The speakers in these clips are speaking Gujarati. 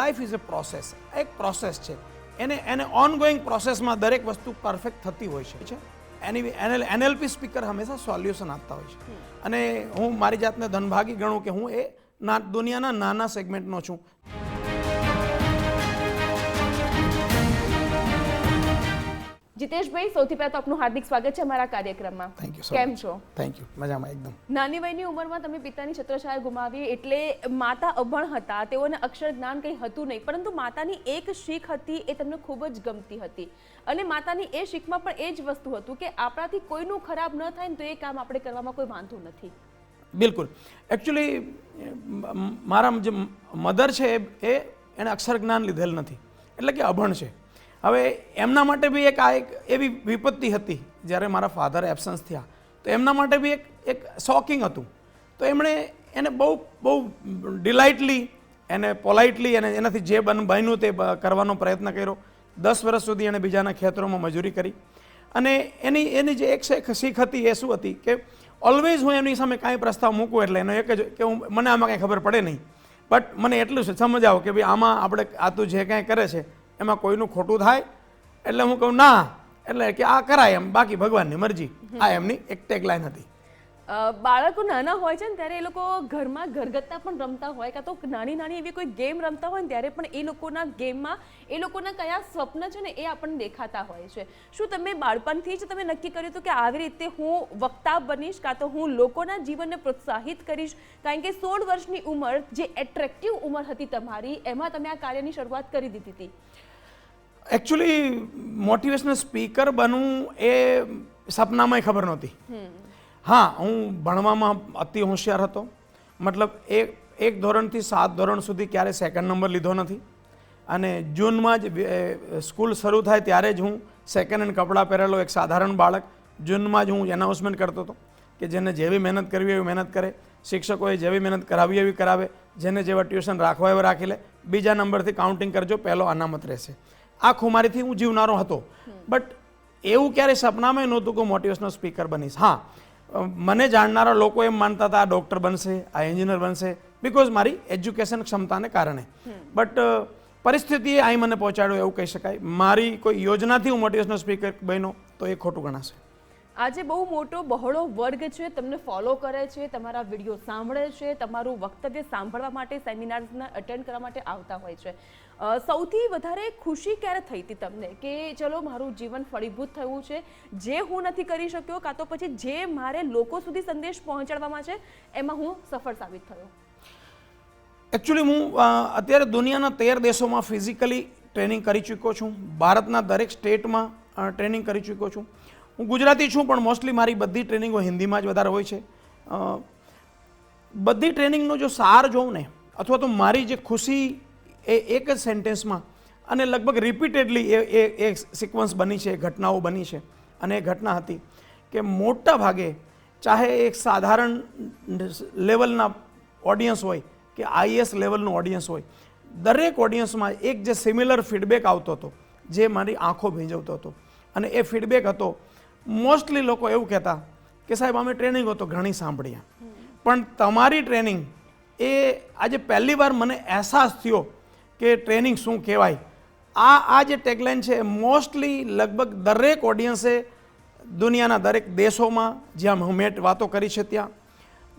લાઈફ ઇઝ અ પ્રોસેસ, એક પ્રોસેસ છે. એને ઓનગોઈંગ પ્રોસેસમાં દરેક વસ્તુ પરફેક્ટ થતી હોય છે. એનએલપી સ્પીકર હંમેશા સોલ્યુશન આપતા હોય છે. અને હું મારી જાતને ધનભાગી ગણું કે હું એ દુનિયાના નાના સેગમેન્ટનો છું. જીતેશભાઈ, સૌથી પહેલા તો આપનું હાર્દિક સ્વાગત છે અમારા કાર્યક્રમમાં. Thank you. કેમ છો? Thank you. મજામાં એકદમ. નાની વયની ઉંમરમાં તમે પિતાની છત્રછાયા ગુમાવી, એટલે માતા અભણ હતા, તેઓને અક્ષર જ્ઞાન કંઈ હતું નહીં, પરંતુ માતાની એક શીખ હતી, એ તમને ખૂબ જ ગમતી હતી. અને માતાની એ શીખમાં પણ એ જ વસ્તુ હતું કે આપણાથી કોઈનું ખરાબ ન થાય ને તો એ કામ આપણે કરવામાં કોઈ વાંધો નથી. બિલકુલ. એકચ્યુઅલી મારા જે મધર છે એને અક્ષર જ્ઞાન લીધેલ નથી, એટલે કે અભણ છે. હવે એમના માટે બી એક એવી વિપત્તિ હતી જ્યારે મારા ફાધર એબ્સન્સ થયા, તો એમના માટે બી એક શોકિંગ હતું. તો એમણે એને બહુ ડિલાઇટલી, એને પોલાઇટલી અને એનાથી જે બન્યું તે કરવાનો પ્રયત્ન કર્યો. 10 વર્ષ સુધી એણે બીજાના ખેતરોમાં મજૂરી કરી. અને એની જે એક શીખ હતી એ શું હતી કે ઓલવેઝ હું એમની સામે કાંઈ પ્રસ્તાવ મૂકું એટલે એનો એક જ કે મને આમાં કાંઈ ખબર પડે નહીં, બટ મને એટલું છે સમજાવો કે ભાઈ આમાં આપણે આ તું જે કાંઈ કરે છે એમાં કોઈનું ખોટું થાય, એટલે હું કહું ના, એટલે કે આ કરાય એમ, બાકી ભગવાનની મરજી. આ એમની એક ટેગલાઈન હતી. બાળકો નાના હોય છે ને ત્યારે એ લોકો ઘરમાં ઘરગથ્થા પણ રમતા હોય, કાં તો નાની એવી કોઈ ગેમ રમતા હોય ને ત્યારે પણ એ લોકોના ગેમમાં એ લોકોના કયા સ્વપ્ન છે ને એ આપણને દેખાતા હોય છે. શું તમે બાળપણથી જ તમે નક્કી કર્યું હતું કે આવી રીતે હું વક્તા બનીશ, કાં તો હું લોકોના જીવનને પ્રોત્સાહિત કરીશ? કારણ કે 16 વર્ષની ઉંમર, જે એટ્રેક્ટિવ ઉંમર હતી તમારી, એમાં તમે આ કાર્યની શરૂઆત કરી દીધી હતી. એકચ્યુઅલી મોટિવેશનલ સ્પીકર બનવું એ સપનામાંય ખબર નહોતી. હા, હું ભણવામાં અતિ હોશિયાર હતો. મતલબ એક ધોરણથી 7 ધોરણ સુધી ક્યારે સેકન્ડ નંબર લીધો નથી. અને જૂનમાં જ સ્કૂલ શરૂ થાય ત્યારે જ હું સેકન્ડ હેન્ડ કપડાં પહેરેલો એક સાધારણ બાળક. જૂનમાં જ હું એનાઉન્સમેન્ટ કરતો હતો કે જેને જેવી મહેનત કરવી એવી મહેનત કરે, શિક્ષકોએ જેવી મહેનત કરાવી એવી કરાવે, જેને જેવા ટ્યુશન રાખવા એવા રાખી લે, બીજા નંબરથી કાઉન્ટિંગ કરજો, પહેલો અનામત રહેશે. આ ખુમારીથી હું જીવનારો હતો. બટ એવું ક્યારેય સપનામાં નહોતું કે મોટિવેશનલ સ્પીકર બનીશ. હા, મને જાણનારા લોકો એમ માનતા હતા આ ડૉક્ટર બનશે, આ એન્જિનિયર બનશે, બિકોઝ મારી એજ્યુકેશન ક્ષમતાને કારણે. બટ પરિસ્થિતિએ અહીં મને પહોંચાડ્યો એવું કહી શકાય. મારી કોઈ યોજનાથી હું મોટિવેશનલ સ્પીકર બન્યો તો એ ખોટું ગણાશે. આજે બહુ મોટો બહોળો વર્ગ છે, તમને ફોલો કરે છે, તમારા વિડીયો સાંભળે છે, તમારું વક્તવ્ય સાંભળવા માટે, સેમિનાર્સને અટેન્ડ કરવા માટે આવતા હોય છે. સૌથી વધારે ખુશી ક્યારે થઈ હતી તમને કે ચલો મારું જીવન ફળીભૂત થયું છે, જે હું નથી કરી શક્યો, કાં તો પછી જે મારે લોકો સુધી સંદેશ પહોંચાડવામાં છે એમાં હું સફળ સાબિત થયો? એકચ્યુઅલી હું અત્યારે દુનિયાના 13 દેશોમાં ફિઝિકલી ટ્રેનિંગ કરી ચૂક્યો છું. ભારતના દરેક સ્ટેટમાં ટ્રેનિંગ કરી ચૂક્યો છું. હું ગુજરાતી છું પણ મોસ્ટલી મારી બધી ટ્રેનિંગો હિન્દીમાં જ વધારે હોય છે. બધી ટ્રેનિંગનો જો સાર જોઉં ને, અથવા તો મારી જે ખુશી એ એક જ સેન્ટેન્સમાં અને લગભગ રિપીટેડલી એ સિક્વન્સ બની છે, ઘટનાઓ બની છે. અને એ ઘટના હતી કે મોટા ભાગે ચાહે એક સાધારણ લેવલના ઓડિયન્સ હોય કે આઈએસ લેવલનું ઓડિયન્સ હોય, દરેક ઓડિયન્સમાં એક જે સિમિલર ફીડબેક આવતો હતો જે મારી આંખો ભીંજવતો હતો. અને એ ફીડબેક હતો મોસ્ટલી લોકો એવું કહેતા કે સાહેબ અમે ટ્રેનિંગો તો ઘણી સાંભળ્યા, પણ તમારી ટ્રેનિંગ એ આજે પહેલી વાર મને અહેસાસ થયો કે ટ્રેનિંગ શું કહેવાય. આ જે ટેગલાઇન છે મોસ્ટલી લગભગ દરેક ઓડિયન્સે દુનિયાના દરેક દેશોમાં જ્યાં મેં વાતો કરી છે ત્યાં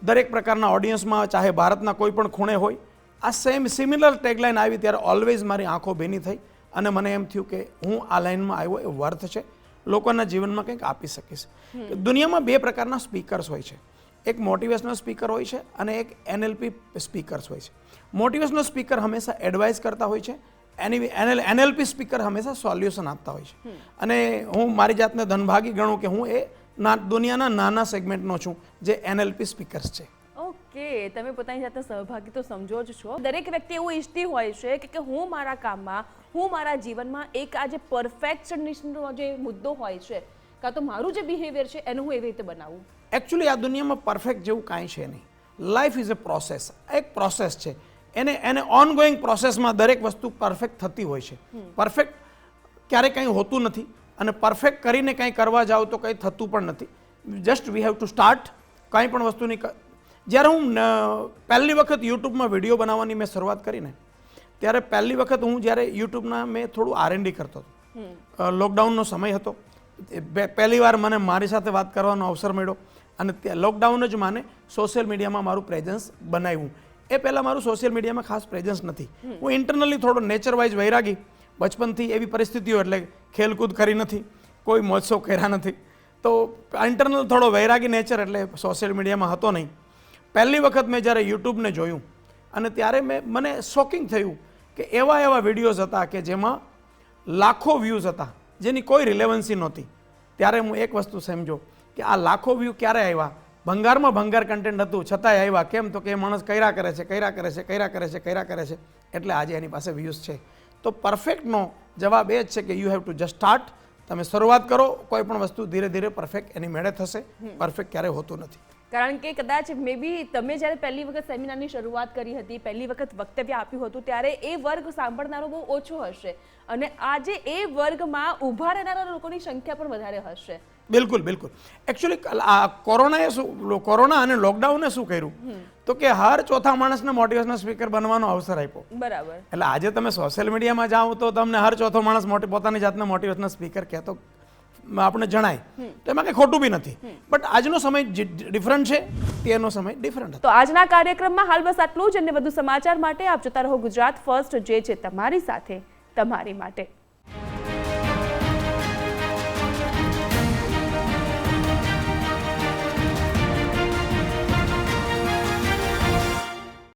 દરેક પ્રકારના ઓડિયન્સમાં, ચાહે ભારતના કોઈ પણ ખૂણે હોય, આ સિમિલર ટેગલાઇન આવી ત્યારે ઓલવેઝ મારી આંખો ભીની થઈ અને મને એમ થયું કે હું આ લાઇનમાં આવ્યો એ વર્થ છે, લોકોના જીવનમાં કંઈક આપી શકીશ. દુનિયામાં 2 પ્રકારના સ્પીકર્સ હોય છે. એક મોટિવેશનલ સ્પીકર હોય છે અને એક એનએલપી સ્પીકર્સ હોય છે. મોટિવેશનલ સ્પીકર હંમેશા એડવાઇસ કરતા હોય છે, એનએલપી સ્પીકર હંમેશા સોલ્યુશન આપતા હોય છે. અને હું મારી જાતને ધનભાગી ગણું કે હું એ દુનિયાના નાના સેગમેન્ટનો છું જે એનએલપી સ્પીકર્સ છે. ઓકે, તમે પોતાની જાતને સહભાગી તો સમજો જ છો. દરેક વ્યક્તિ એવું ઈચ્છતી હોય છે કે હું મારા કામમાં, હું મારા જીવનમાં એક આ જે પરફેક્શનિસ્ટનો જે મુદ્દો હોય છે, કાં તો મારું જે બિહેવિયર છે એનું હું એવી રીતે બનાવું. એકચ્યુઅલી આ દુનિયામાં પરફેક્ટ જેવું કાંઈ છે નહીં. લાઈફ ઇઝ અ પ્રોસેસ, એક પ્રોસેસ છે. એને ઓનગોઈંગ પ્રોસેસમાં દરેક વસ્તુ પરફેક્ટ થતી હોય છે. પરફેક્ટ ક્યારેય કંઈ હોતું નથી અને પરફેક્ટ કરીને કંઈ કરવા જાઓ તો કંઈ થતું પણ નથી. Just we have to start. કંઈ પણ વસ્તુની જ્યારે હું પહેલી વખત યુટ્યુબમાં વિડીયો બનાવવાની મેં શરૂઆત કરીને ત્યારે પહેલી વખત હું જ્યારે યુટ્યુબના મેં થોડું R&D કરતો હતો. લોકડાઉનનો સમય હતો. પહેલી વાર મને મારી સાથે વાત કરવાનો અવસર મળ્યો અને લોકડાઉન જ મને સોશિયલ મીડિયામાં મારું પ્રેઝન્સ બનાવ્યું. એ પહેલાં મારું સોશિયલ મીડિયામાં ખાસ પ્રેઝન્સ નથી. હું ઇન્ટરનલી થોડો નેચર વાઇઝ વૈરાગી, બચપનથી એવી પરિસ્થિતિઓ એટલે ખેલકૂદ કરી નથી, કોઈ મહોત્સવ કર્યા નથી, તો ઇન્ટરનલ થોડો વૈરાગી નેચર એટલે સોશિયલ મીડિયામાં હતો નહીં. પહેલી વખત મેં જ્યારે યુટ્યુબને જોયું અને ત્યારે મને શોકિંગ થયું કે એવા વિડીયોઝ હતા કે જેમાં લાખો વ્યૂઝ હતા જેની કોઈ રિલેવન્સી નહોતી. ત્યારે હું એક વસ્તુ સમજો કે આ લાખો વ્યૂ ક્યારે આવ્યા, ભંગારમાં ભંગાર કન્ટેન્ટ હતું છતાંય આવ્યા. કેમ તો કે એ માણસ કર્યા કરે છે એટલે આજે એની પાસે વ્યૂઝ છે. તો પરફેક્ટનો જવાબ એ જ છે કે you have to just start. તમે શરૂઆત કરો, કોઈ પણ વસ્તુ ધીરે ધીરે પરફેક્ટ એની મેળે થશે. પરફેક્ટ ક્યારેય હોતું નથી. કારણ કે કદાચ મે બી તમે જ્યારે પહેલી વખત સેમિનારની શરૂઆત કરી હતી, પહેલી વખત વક્તવ્ય આપ્યું હતું, ત્યારે એ વર્ગ સાંભળનારો બહુ ઓછો હશે અને આજે એ વર્ગમાં ઊભા રહેનારા લોકોની સંખ્યા પણ વધારે હશે. બિલકુલ. એકચ્યુઅલી આ કોરોના અને લોકડાઉને શું કર્યું તો કે હર ચોથા માણસને મોટિવેશનલ સ્પીકર બનવાનો અવસર આપ્યો. બરાબર. એટલે આજે તમે સોશિયલ મીડિયામાં જાઓ તો તમને હર ચોથો માણસ પોતાની જાતને મોટિવેશનલ સ્પીકર કહેતો આપણે જણાય, તો એમાં કંઈ ખોટું બી નથી. બટ આજનો સમય ડિફરન્ટ છે, તેનો સમય ડિફરન્ટ હતો. તો આજના કાર્યક્રમમાં હાલ બસ આટલું જ. અને વધુ સમાચાર માટે આપ જોતા રહો ગુજરાત ફર્સ્ટ, જે છે તમારી સાથે તમારી માટે.